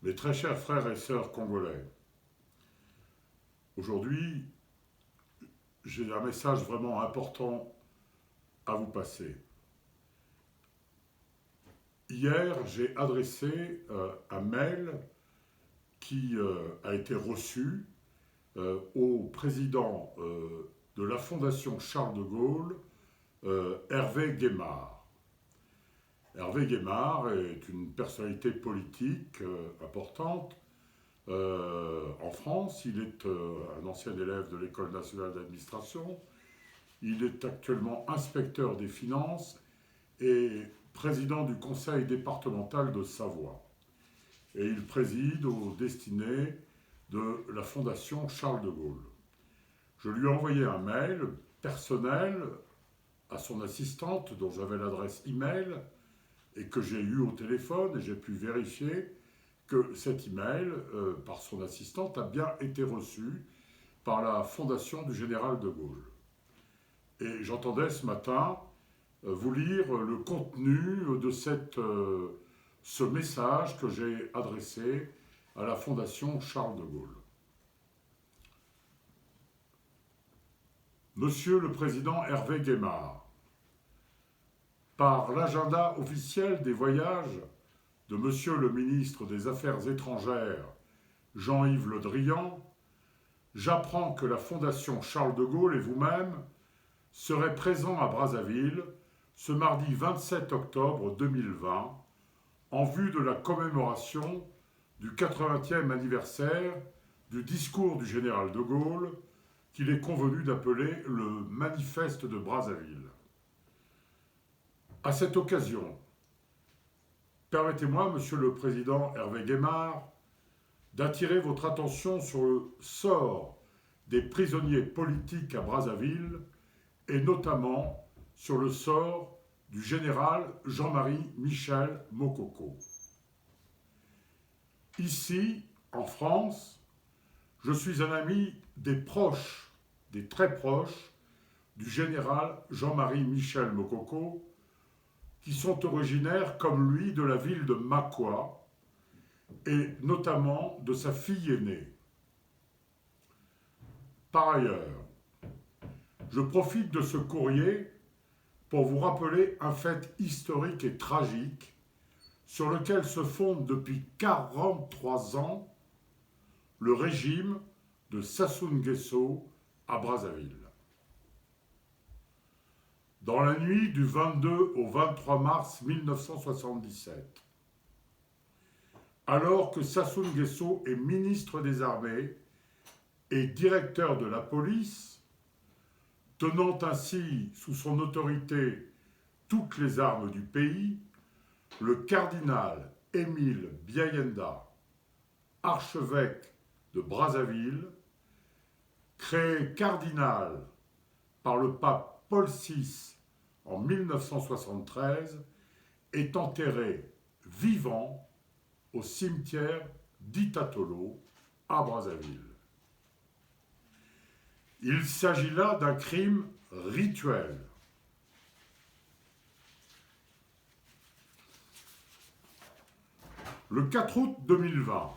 Mes très chers frères et sœurs congolais, aujourd'hui, j'ai un message vraiment important à vous passer. Hier, j'ai adressé un mail qui a été reçu au président de la Fondation Charles de Gaulle, Hervé Guémard. Hervé Guémard est une personnalité politique importante en France. Il est un ancien élève de l'École nationale d'administration. Il est actuellement inspecteur des finances et président du conseil départemental de Savoie. Et il préside aux destinées de la Fondation Charles de Gaulle. Je lui ai envoyé un mail personnel à son assistante dont j'avais l'adresse email et que j'ai eu au téléphone et j'ai pu vérifier que cet email par son assistante a bien été reçu par la Fondation du Général de Gaulle. Et j'entendais ce matin vous lire le contenu de ce message que j'ai adressé à la Fondation Charles de Gaulle. Monsieur le Président Hervé Guémard, par l'agenda officiel des voyages de Monsieur le Ministre des Affaires étrangères, Jean-Yves Le Drian, j'apprends que la Fondation Charles de Gaulle et vous-même serez présents à Brazzaville ce mardi 27 octobre 2020 en vue de la commémoration du 80e anniversaire du discours du général de Gaulle qu'il est convenu d'appeler le Manifeste de Brazzaville. À cette occasion, permettez-moi, Monsieur le Président Hervé Guémard, d'attirer votre attention sur le sort des prisonniers politiques à Brazzaville et notamment sur le sort du général Jean-Marie Michel Mokoko. Ici, en France, je suis un ami des proches, des très proches, du général Jean-Marie Michel Mokoko, qui sont originaires comme lui de la ville de Makwa et notamment de sa fille aînée. Par ailleurs, je profite de ce courrier pour vous rappeler un fait historique et tragique sur lequel se fonde depuis 43 ans le régime de Sassou Nguesso à Brazzaville. Dans la nuit du 22 au 23 mars 1977, alors que Sassou Nguesso est ministre des Armées et directeur de la police, tenant ainsi sous son autorité toutes les armes du pays, le cardinal Émile Biayenda, archevêque de Brazzaville, créé cardinal par le pape Paul VI en 1973, est enterré vivant au cimetière d'Itatolo à Brazzaville. Il s'agit là d'un crime rituel. Le 4 août 2020,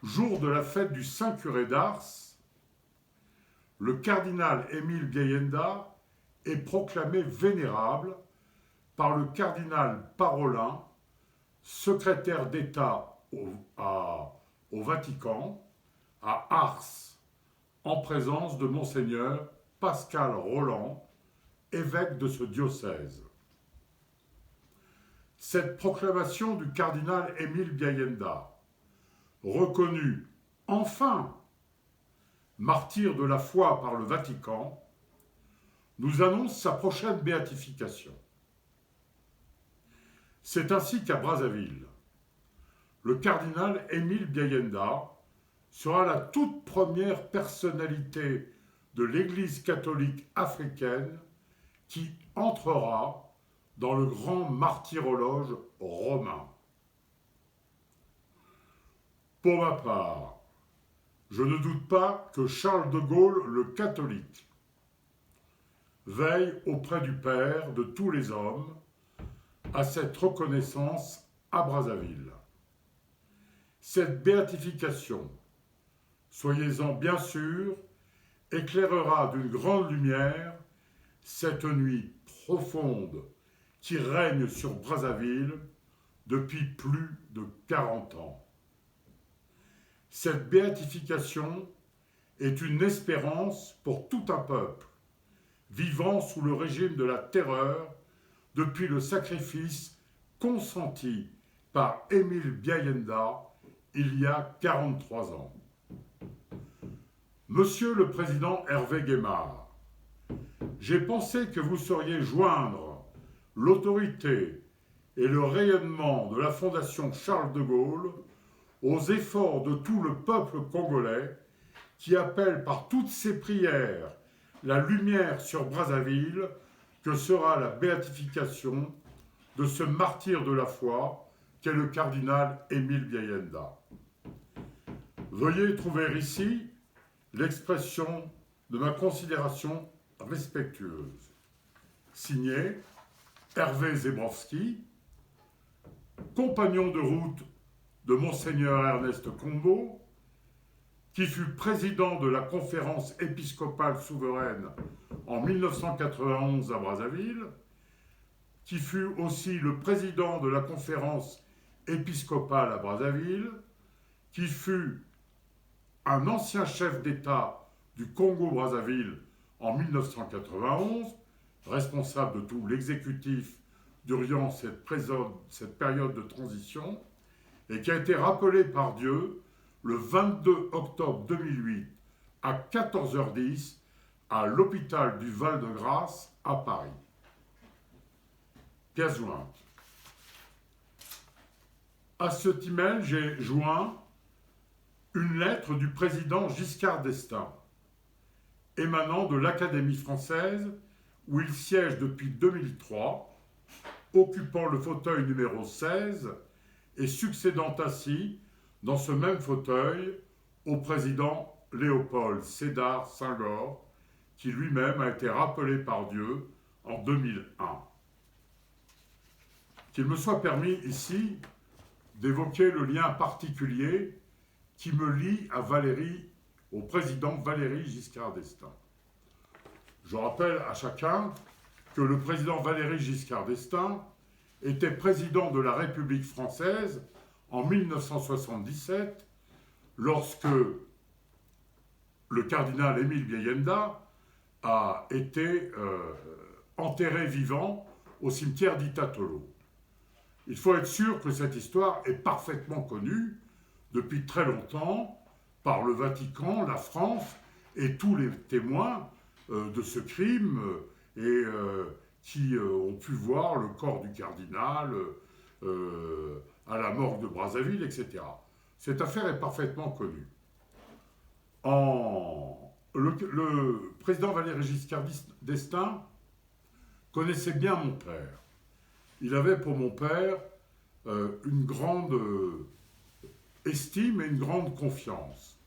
jour de la fête du Saint-Curé d'Ars, le cardinal Émile Biayenda est proclamé vénérable par le cardinal Parolin, secrétaire d'État au Vatican, à Ars, en présence de Monseigneur Pascal Roland, évêque de ce diocèse. Cette proclamation du cardinal Émile Biayenda, reconnu enfin martyr de la foi par le Vatican, nous annonce sa prochaine béatification. C'est ainsi qu'à Brazzaville, le cardinal Émile Biayenda sera la toute première personnalité de l'Église catholique africaine qui entrera dans le grand martyrologe romain. Pour ma part, je ne doute pas que Charles de Gaulle, le catholique, veille auprès du Père de tous les hommes à cette reconnaissance à Brazzaville. Cette béatification, soyez-en bien sûrs, éclairera d'une grande lumière cette nuit profonde qui règne sur Brazzaville depuis plus de 40 ans. Cette béatification est une espérance pour tout un peuple, vivant sous le régime de la terreur depuis le sacrifice consenti par Émile Biayenda il y a 43 ans. Monsieur le Président Hervé Guémard, j'ai pensé que vous sauriez joindre l'autorité et le rayonnement de la Fondation Charles de Gaulle aux efforts de tout le peuple congolais qui appelle par toutes ses prières la lumière sur Brazzaville que sera la béatification de ce martyr de la foi qu'est le cardinal Émile Biayenda. Veuillez trouver ici l'expression de ma considération respectueuse. Signé Hervé Zebrowski, compagnon de route de Monseigneur Ernest Combo, qui fut président de la conférence épiscopale souveraine en 1991 à Brazzaville, qui fut aussi le président de la conférence épiscopale à Brazzaville, qui fut un ancien chef d'État du Congo-Brazzaville en 1991, responsable de tout l'exécutif durant cette période de transition, et qui a été rappelé par Dieu le 22 octobre 2008 à 14h10 à l'hôpital du Val-de-Grâce à Paris. Pièce jointe. À cet email, j'ai joint une lettre du président Giscard d'Estaing, émanant de l'Académie française où il siège depuis 2003, occupant le fauteuil numéro 16 et succédant ainsi dans ce même fauteuil au président Léopold Sédar Senghor, qui lui-même a été rappelé par Dieu en 2001. Qu'il me soit permis ici d'évoquer le lien particulier qui me lie au président Valéry Giscard d'Estaing. Je rappelle à chacun que le président Valéry Giscard d'Estaing était président de la République française en 1977, lorsque le cardinal Émile Biayenda a été enterré vivant au cimetière d'Itatolo. Il faut être sûr que cette histoire est parfaitement connue depuis très longtemps par le Vatican, la France et tous les témoins de ce crime qui ont pu voir le corps du cardinal à la morgue de Brazzaville, etc. Cette affaire est parfaitement connue. Le président Valéry Giscard d'Estaing connaissait bien mon père. Il avait pour mon père une grande estime et une grande confiance.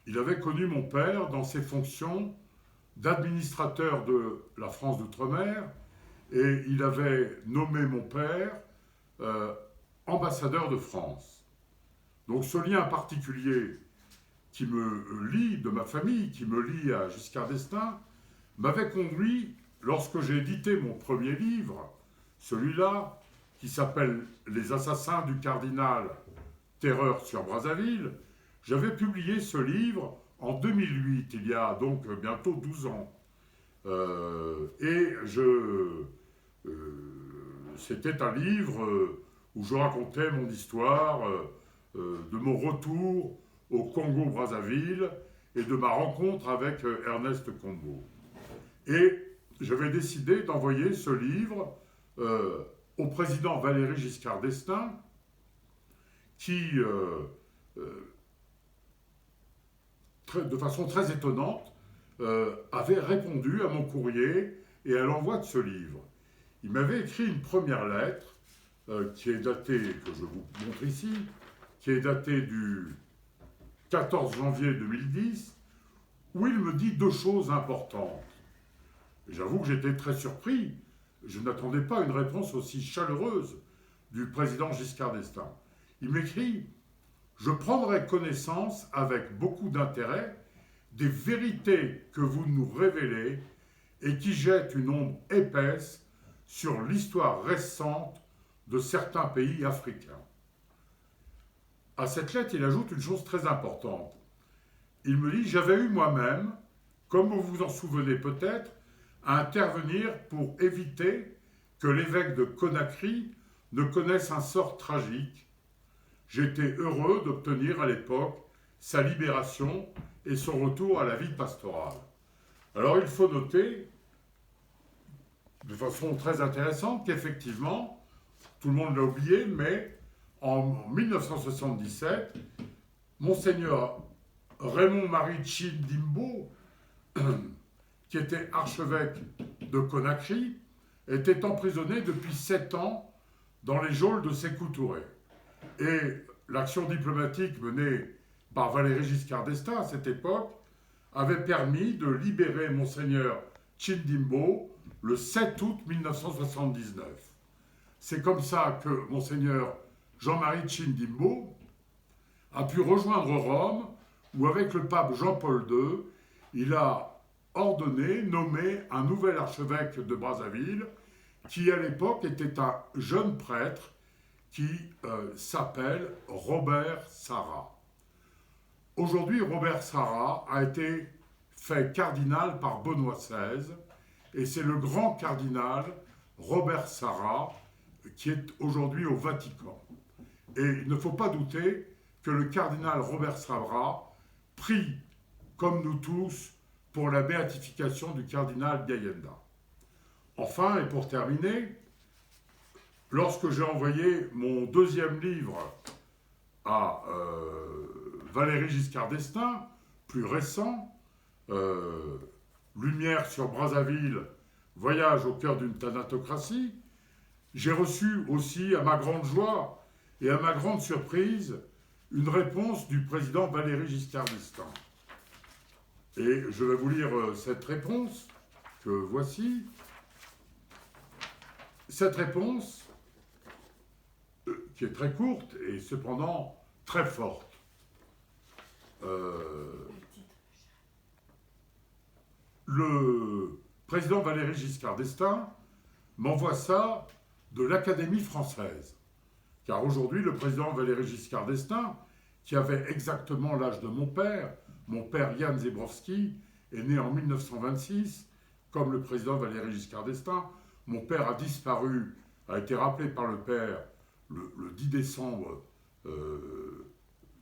Il avait connu mon père dans ses fonctions d'administrateur de la France d'outre-mer et il avait nommé mon père ambassadeur de France. Donc ce lien particulier qui me lie de ma famille, qui me lie à Giscard d'Estaing, m'avait conduit, lorsque j'ai édité mon premier livre, celui-là, qui s'appelle « Les assassins du cardinal, terreur sur Brazzaville », j'avais publié ce livre en 2008, il y a donc bientôt 12 ans. C'était un livre où je racontais mon histoire de mon retour au Congo-Brazzaville et de ma rencontre avec Ernest Combo. Et j'avais décidé d'envoyer ce livre au président Valéry Giscard d'Estaing, qui, de façon très étonnante, avait répondu à mon courrier et à l'envoi de ce livre. Il m'avait écrit une première lettre qui est datée, que je vous montre ici, qui est datée du 14 janvier 2010, où il me dit deux choses importantes. J'avoue que j'étais très surpris. Je n'attendais pas une réponse aussi chaleureuse du président Giscard d'Estaing. Il m'écrit je prendrai connaissance avec beaucoup d'intérêt des vérités que vous nous révélez et qui jettent une ombre épaisse sur l'histoire récente de certains pays africains. À cette lettre, il ajoute une chose très importante. Il me dit, j'avais eu moi-même, comme vous vous en souvenez peut-être, à intervenir pour éviter que l'évêque de Conakry ne connaisse un sort tragique. J'étais heureux d'obtenir à l'époque sa libération et son retour à la vie pastorale. Alors il faut noter, de façon très intéressante, qu'effectivement, tout le monde l'a oublié, mais en 1977, Monseigneur Raymond-Marie Tchindimbo, qui était archevêque de Conakry, était emprisonné depuis 7 ans dans les geôles de Sékou Touré. Et l'action diplomatique menée par Valéry Giscard d'Estaing à cette époque avait permis de libérer Monseigneur Tchindimbo le 7 août 1979. C'est comme ça que Monseigneur Jean-Marie Tchindimbo a pu rejoindre Rome, où avec le pape Jean-Paul II, il a ordonné, nommé un nouvel archevêque de Brazzaville, qui à l'époque était un jeune prêtre qui s'appelle Robert Sarah. Aujourd'hui, Robert Sarah a été fait cardinal par Benoît XVI, et c'est le grand cardinal Robert Sarah qui est aujourd'hui au Vatican. Et il ne faut pas douter que le cardinal Robert Sarah prie, comme nous tous, pour la béatification du cardinal Gayenda. Enfin, et pour terminer, lorsque j'ai envoyé mon deuxième livre à Valéry Giscard d'Estaing, plus récent, Lumière sur Brazzaville, voyage au cœur d'une thanatocratie, j'ai reçu aussi, à ma grande joie et à ma grande surprise, une réponse du président Valéry Giscard d'Estaing. Et je vais vous lire cette réponse, que voici. Cette réponse, qui est très courte et cependant très forte. Le président Valéry Giscard d'Estaing m'envoie ça de l'Académie française. Car aujourd'hui, le président Valéry Giscard d'Estaing, qui avait exactement l'âge de mon père Jan Zebrowski, est né en 1926, comme le président Valéry Giscard d'Estaing. Mon père a disparu, a été rappelé par le père le 10 décembre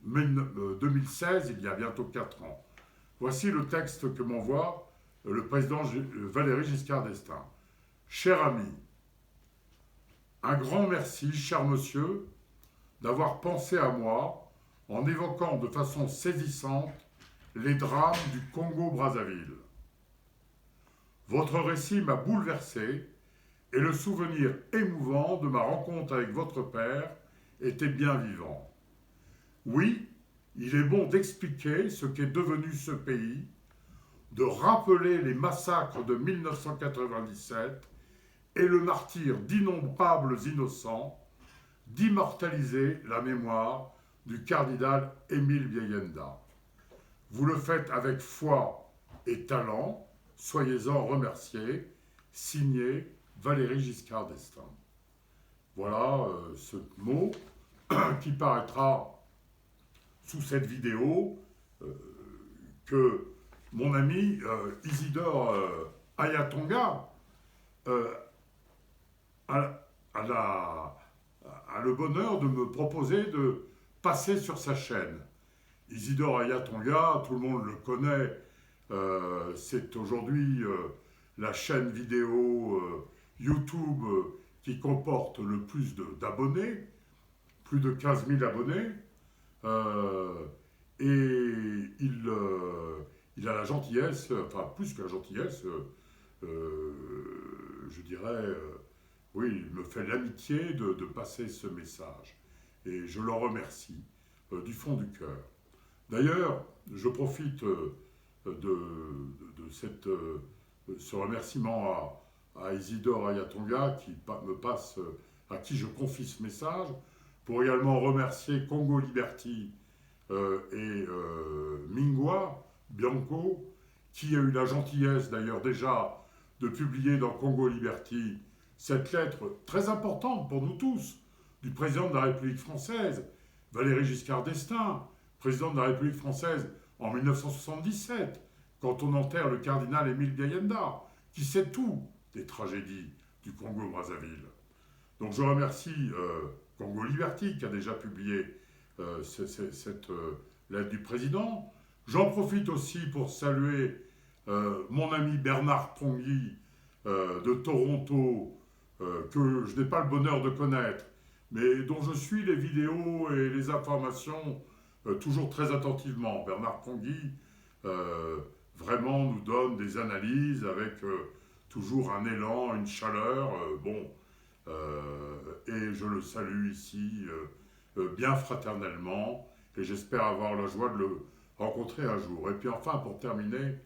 2016, il y a bientôt 4 ans. Voici le texte que m'envoie le président Valéry Giscard d'Estaing. Cher ami, un grand merci, cher monsieur, d'avoir pensé à moi en évoquant de façon saisissante les drames du Congo-Brazzaville. Votre récit m'a bouleversé et le souvenir émouvant de ma rencontre avec votre père était bien vivant. Oui, il est bon d'expliquer ce qu'est devenu ce pays, de rappeler les massacres de 1997 et le martyre d'innombrables innocents, d'immortaliser la mémoire du cardinal Émile Gayenda. Vous le faites avec foi et talent, soyez-en remerciés. Signé Valéry Giscard d'Estaing. Voilà ce mot qui paraîtra sous cette vidéo que mon ami Isidore Ayatonga a le bonheur de me proposer de passer sur sa chaîne. Isidore Ayatonga, tout le monde le connaît, c'est aujourd'hui la chaîne vidéo YouTube qui comporte le plus d'abonnés, plus de 15 000 abonnés, et il a la gentillesse, enfin plus que la gentillesse, je dirais, oui, il me fait l'amitié de passer ce message. Et je le remercie du fond du cœur. D'ailleurs, je profite de ce remerciement à Isidore Ayatonga à qui je confie ce message, pour également remercier Congo Liberty Mingwa Bianco, qui a eu la gentillesse d'ailleurs déjà de publier dans Congo Liberty cette lettre très importante pour nous tous du président de la République française, Valéry Giscard d'Estaing, président de la République française en 1977, quand on enterre le cardinal Émile Biayenda, qui sait tout des tragédies du Congo-Brazzaville. Donc je remercie Congo Liberty qui a déjà publié cette lettre du président. J'en profite aussi pour saluer mon ami Bernard Ponguy de Toronto, que je n'ai pas le bonheur de connaître, mais dont je suis les vidéos et les informations toujours très attentivement. Bernard Ponguy vraiment nous donne des analyses avec toujours un élan, une chaleur. Et je le salue ici bien fraternellement, et j'espère avoir la joie de le rencontrer un jour. Et puis enfin, pour terminer,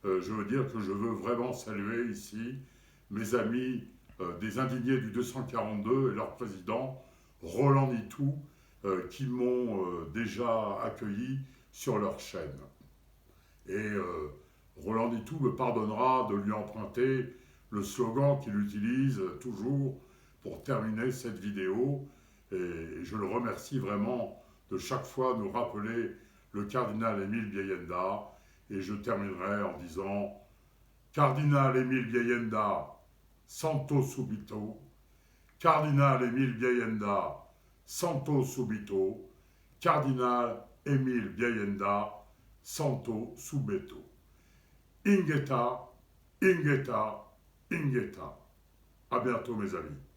je veux dire que je veux vraiment saluer ici mes amis des indignés du 242 et leur président, Roland Nitou, qui m'ont déjà accueilli sur leur chaîne. Et Roland Nitou me pardonnera de lui emprunter le slogan qu'il utilise toujours pour terminer cette vidéo. Et je le remercie vraiment de chaque fois nous rappeler le cardinal Émile Biayenda. Et je terminerai en disant: Cardinal Émile Biayenda, santo subito. Cardinal Émile Biayenda, santo subito. Cardinal Émile Biayenda, santo subito. Ingeta, ingeta, ingeta. À bientôt mes amis.